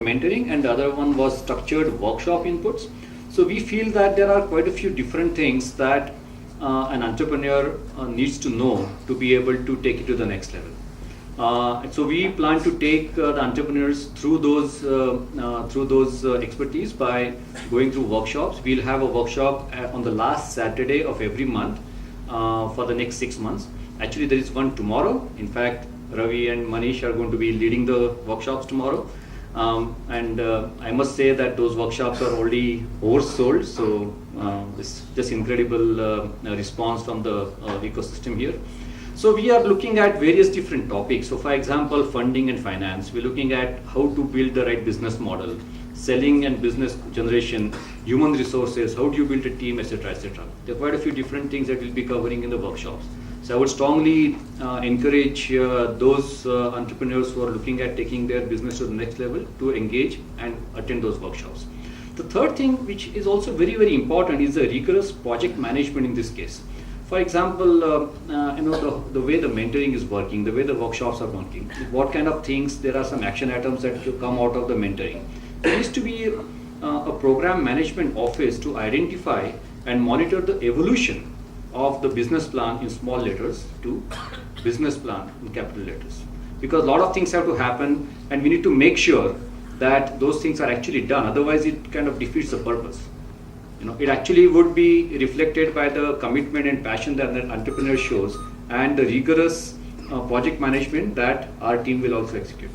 mentoring, and the other one was structured workshop inputs. So we feel that there are quite a few different things that an entrepreneur needs to know to be able to take it to the next level. So we plan to take the entrepreneurs through those expertise by going through workshops. We'll have a workshop on the last Saturday of every month for the next 6 months. Actually, there is one tomorrow. In fact, Ravi and Manish are going to be leading the workshops tomorrow. And I must say that those workshops are already oversold. So it's just incredible response from the ecosystem here. So we are looking at various different topics. So for example, funding and finance. We're looking at how to build the right business model, selling and business generation, human resources, how do you build a team, etc., etc. There are quite a few different things that we'll be covering in the workshops. So I would strongly encourage those entrepreneurs who are looking at taking their business to the next level to engage and attend those workshops. The third thing, which is also very, very important, is the rigorous project management in this case. For example, the way the mentoring is working, the way the workshops are working, what kind of things, there are some action items that come out of the mentoring. There needs to be a program management office to identify and monitor the evolution of the business plan in small letters to business plan in capital letters. Because a lot of things have to happen and we need to make sure that those things are actually done. Otherwise, it kind of defeats the purpose. It actually would be reflected by the commitment and passion that the entrepreneur shows and the rigorous project management that our team will also execute.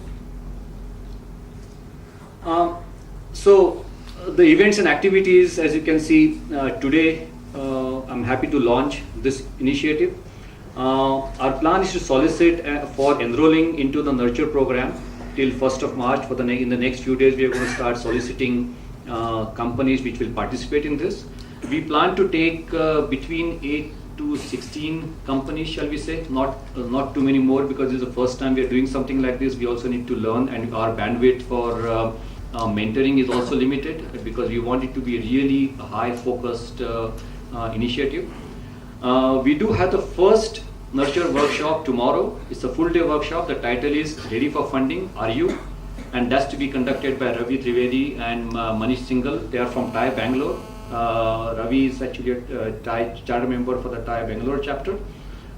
So the events and activities, as you can see today, I'm happy to launch this initiative. Our plan is to solicit for enrolling into the Nurture program till 1st of March. In the next few days, we are going to start soliciting companies which will participate in this. We plan to take between 8 to 16 companies, shall we say, not too many more, because this is the first time we are doing something like this. We also need to learn, and our bandwidth for mentoring is also limited because we want it to be a really high focused initiative. We do have the first Nurture workshop tomorrow. It's a full day workshop. The title is Ready for Funding, Are You? And that's to be conducted by Ravi Trivedi and Manish Singhal. They are from TiE Bangalore. Ravi is actually a TiE charter member for the TiE Bangalore chapter.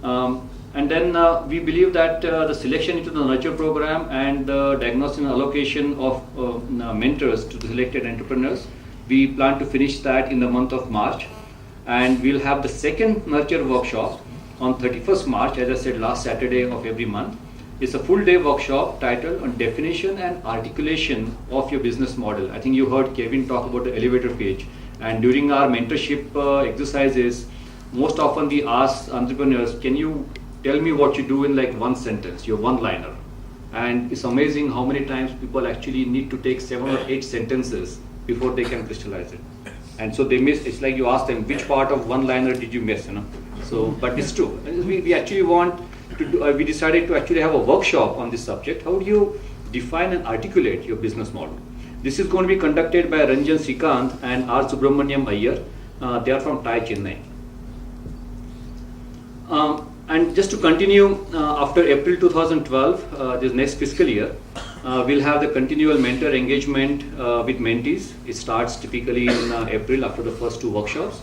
And then we believe that the selection into the Nurture program and the diagnosis and allocation of mentors to the selected entrepreneurs, we plan to finish that in the month of March. And we'll have the second Nurture workshop on 31st March, as I said, last Saturday of every month. It's a full day workshop titled on definition and articulation of your business model. I think you heard Kevin talk about the elevator pitch. And during our mentorship exercises, most often we ask entrepreneurs, can you tell me what you do in like one sentence, your one-liner? And it's amazing how many times people actually need to take 7 or 8 sentences before they can crystallize it. And so they miss, it's like you ask them, which part of one-liner did you miss, So, but it's true. We actually want to do, we decided to actually have a workshop on this subject. How do you define and articulate your business model? This is going to be conducted by Ranjan Srikanth and R. Subramaniam Iyer. They are from TiE Chennai. And just to continue, after April 2012, this next fiscal year, we'll have the continual mentor engagement with mentees. It starts typically in April after the first 2 workshops.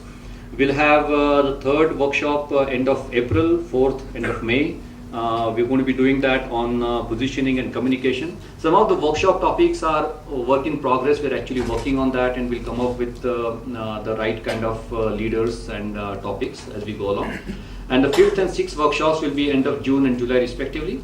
We'll have the 3rd workshop end of April, 4th end of May. We're going to be doing that on positioning and communication. Some of the workshop topics are work in progress. We're actually working on that, and we'll come up with the right kind of leaders and topics as we go along. And the 5th and 6th workshops will be end of June and July respectively.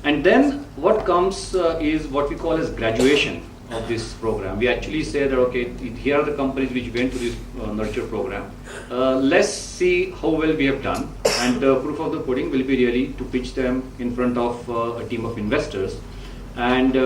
And then what comes is what we call as graduation of this program. We actually say that, okay, here are the companies which went to this Nurture program. Let's see how well we have done. And the proof of the pudding will be really to pitch them in front of a team of investors. And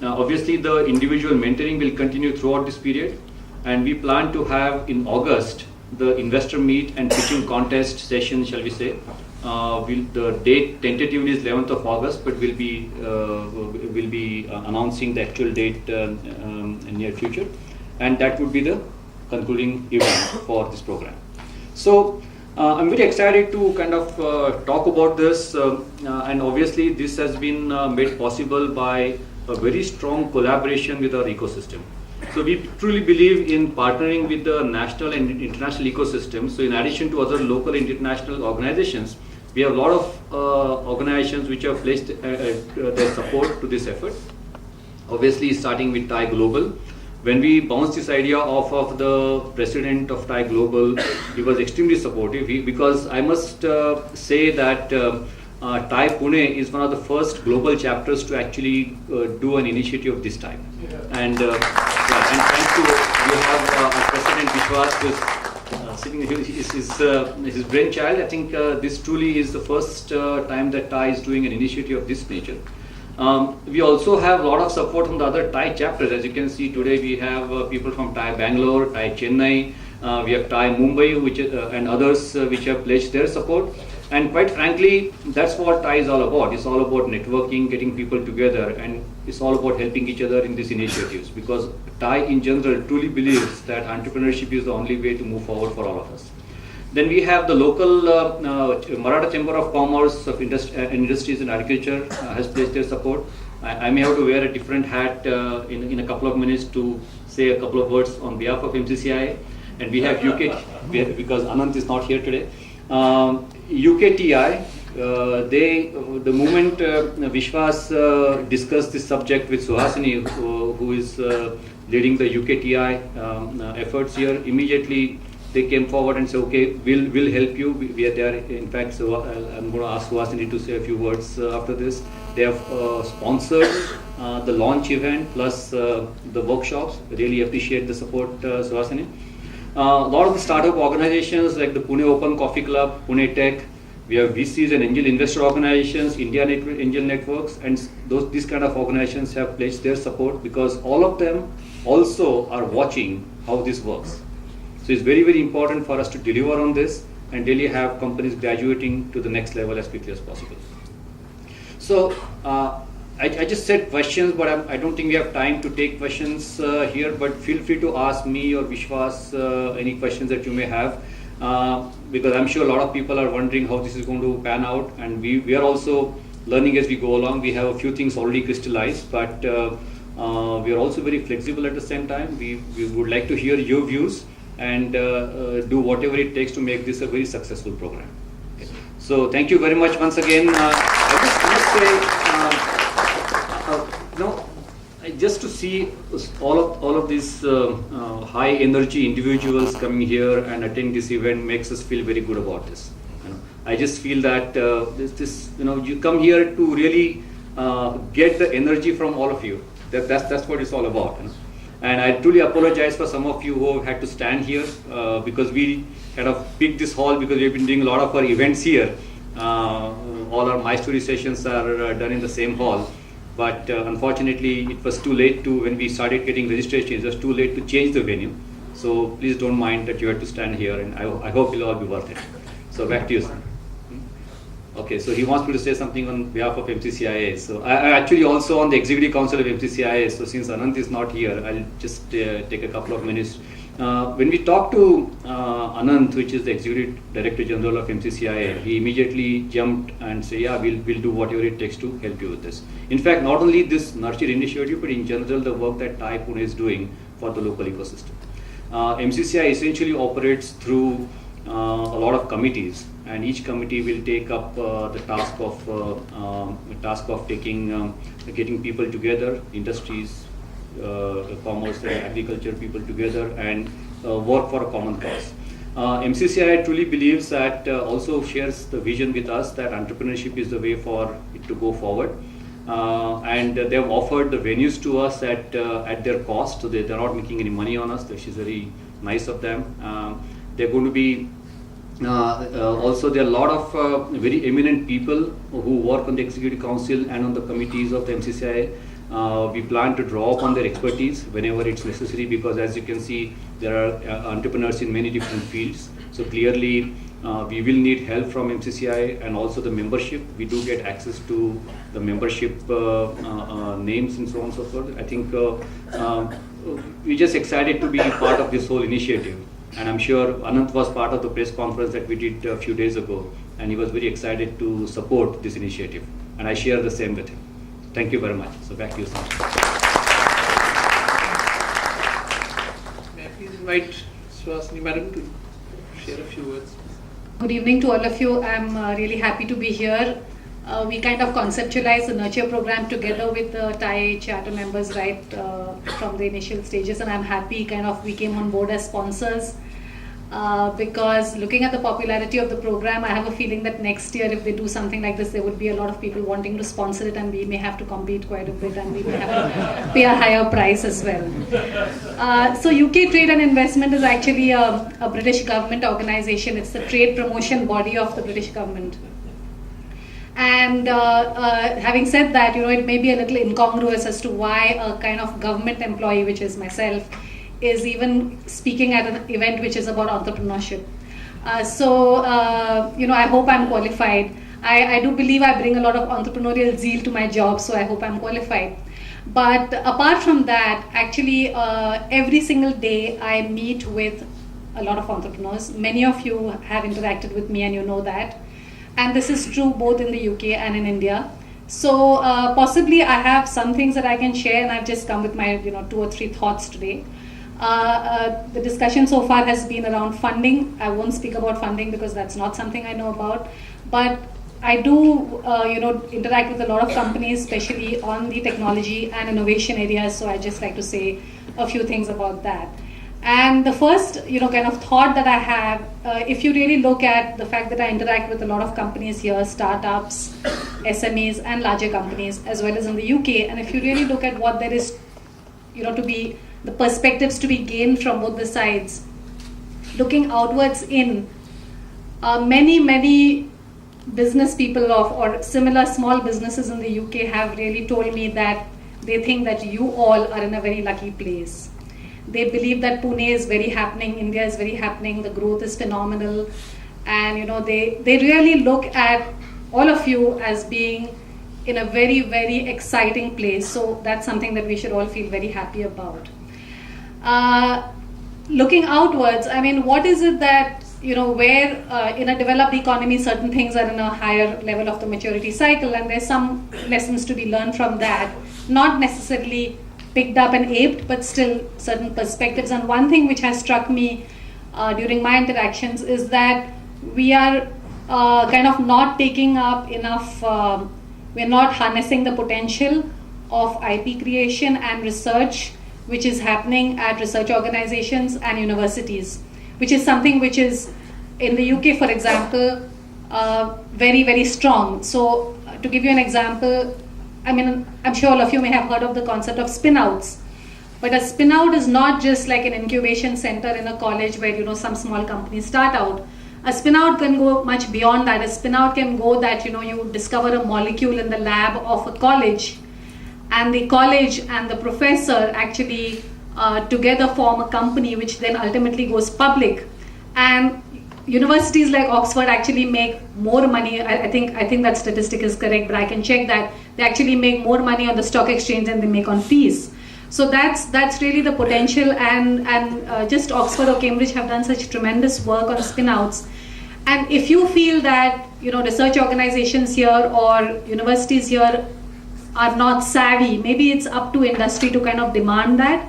obviously the individual mentoring will continue throughout this period. And we plan to have in August the investor meet and pitching contest session, shall we say. The date tentatively is 11th of August, but we'll be announcing the actual date in near future, and that would be the concluding event for this program. So I'm very excited to kind of talk about this, and obviously this has been made possible by a very strong collaboration with our ecosystem. So we truly believe in partnering with the national and international ecosystem. So in addition to other local and international organizations, we have a lot of organizations which have placed their support to this effort. Obviously, starting with TiE Global. When we bounced this idea off of the president of TiE Global, he was extremely supportive because I must say that TiE Pune is one of the first global chapters to actually do an initiative of this type. Yeah. And thanks to you have our president Vishwas, who is sitting here, his brainchild. I think this truly is the first time that TiE is doing an initiative of this nature. We also have a lot of support from the other TiE chapters. As you can see today, we have people from TiE Bangalore, TiE Chennai, we have TiE Mumbai, which and others which have pledged their support. And quite frankly, that's what TiE is all about. It's all about networking, getting people together, and it's all about helping each other in these initiatives. Because TiE in general truly believes that entrepreneurship is the only way to move forward for all of us. Then we have the local Maratha Chamber of Commerce of Industries and Agriculture has placed their support. I may have to wear a different hat in a couple of minutes to say a couple of words on behalf of MCCI. And we have UK, because Anant is not here today. UKTI, the moment Vishwas discussed this subject with Suhasini, who is leading the UKTI efforts here, immediately they came forward and said, okay, we'll help you. We are there. In fact, so I'm going to ask Suhasini to say a few words after this. They have sponsored the launch event plus the workshops. Really appreciate the support, Suhasini. A lot of the startup organizations like the Pune Open Coffee Club, Pune Tech, we have VCs and angel investor organizations, India Angel Networks, and these kind of organizations have pledged their support because all of them also are watching how this works. So it's very, very important for us to deliver on this and really have companies graduating to the next level as quickly as possible. So I just said questions, but I don't think we have time to take questions here, but feel free to ask me or Vishwas any questions that you may have, because I'm sure a lot of people are wondering how this is going to pan out, and we are also learning as we go along. We have a few things already crystallized, but we are also very flexible at the same time. We would like to hear your views and do whatever it takes to make this a very successful program. Okay. So thank you very much once again. I just want to say, just to see all of these high energy individuals coming here and attending this event makes us feel very good about this. I just feel that you come here to really get the energy from all of you. That's what it's all about. And I truly apologize for some of you who have had to stand here because we kind of picked this hall because we've been doing a lot of our events here. All our My Story sessions are done in the same hall. But unfortunately, it was too late when we started getting registrations, it was too late to change the venue. So please don't mind that you had to stand here, and I hope it'll all be worth it. So back to you, sir. Okay, so he wants me to say something on behalf of MCCIA. So I actually also on the Executive Council of MCCIA, so since Anant is not here, I'll just take a couple of minutes. When we talked to Anant, which is the Executive Director General of MCCIA, he immediately jumped and said, yeah, we'll do whatever it takes to help you with this. In fact, not only this Nurture initiative, but in general, the work that TiE Pune is doing for the local ecosystem. MCCI essentially operates through a lot of committees, and each committee will take up the task of getting people together, industries, commerce and agriculture people together and work for a common cause. MCCI truly believes that also shares the vision with us that entrepreneurship is the way for it to go forward. And they have offered the venues to us at their cost, so they're not making any money on us, which is very nice of them. They're going to be also there are a lot of very eminent people who work on the Executive Council and on the committees of the MCCI. We plan to draw upon their expertise whenever it's necessary, because as you can see, there are entrepreneurs in many different fields. So clearly, we will need help from MCCI and also the membership. We do get access to the membership names and so on and so forth. I think we're just excited to be part of this whole initiative. And I'm sure Anant was part of the press conference that we did a few days ago, and he was very excited to support this initiative. And I share the same with him. Thank you very much. So back to you, sir. May I please invite Suhasini Madam to share a few words? Good evening to all of you. I'm really happy to be here. We kind of conceptualized the Nurture program together with the TiE charter members right from the initial stages, and I'm happy we came on board as sponsors because looking at the popularity of the program, I have a feeling that next year if they do something like this, there would be a lot of people wanting to sponsor it, and we may have to compete quite a bit, and we may have to pay a higher price as well. So UK Trade and Investment is actually a British government organization. It's the trade promotion body of the British government. And having said that, it may be a little incongruous as to why a kind of government employee, which is myself, is even speaking at an event which is about entrepreneurship. I hope I'm qualified. I do believe I bring a lot of entrepreneurial zeal to my job, so I hope I'm qualified. But apart from that, actually, every single day I meet with a lot of entrepreneurs. Many of you have interacted with me and you know that. And this is true both in the UK and in India. So possibly I have some things that I can share, and I've just come with my 2 or 3 thoughts today. The discussion so far has been around funding. I won't speak about funding because that's not something I know about. But I do interact with a lot of companies, especially on the technology and innovation areas. So I just like to say a few things about that. And the first, kind of thought that I have, if you really look at the fact that I interact with a lot of companies here, startups, SMEs, and larger companies, as well as in the UK, and if you really look at what there is, to be the perspectives to be gained from both the sides, looking outwards in, many business people or similar small businesses in the UK have really told me that they think that you all are in a very lucky place. They believe that Pune is very happening, India is very happening, the growth is phenomenal, and they really look at all of you as being in a very, very exciting place. So that's something that we should all feel very happy about. Looking outwards, what is it that, where in a developed economy certain things are in a higher level of the maturity cycle, and there's some lessons to be learned from that, not necessarily picked up and aped, but still certain perspectives. And one thing which has struck me during my interactions is that we are kind of not taking up enough, we're not harnessing the potential of IP creation and research which is happening at research organizations and universities, which is something which is in the UK, for example, very, very strong. So to give you an example, I'm sure all of you may have heard of the concept of spin-outs. But a spin-out is not just like an incubation center in a college where, some small companies start out. A spin-out can go much beyond that. A spin-out can go that, you discover a molecule in the lab of a college, and the college and the professor actually together form a company which then ultimately goes public. And universities like Oxford actually make more money. I think that statistic is correct, but I can check that. They actually make more money on the stock exchange than they make on fees. So that's really the potential, and just Oxford or Cambridge have done such tremendous work on spin-outs. And if you feel that research organizations here or universities here are not savvy, maybe it's up to industry to kind of demand that,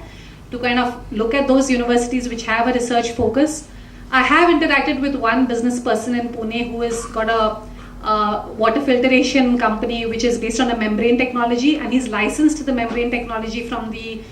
to kind of look at those universities which have a research focus. I have interacted with one business person in Pune who has got a water filtration company which is based on a membrane technology, and he's licensed the membrane technology from the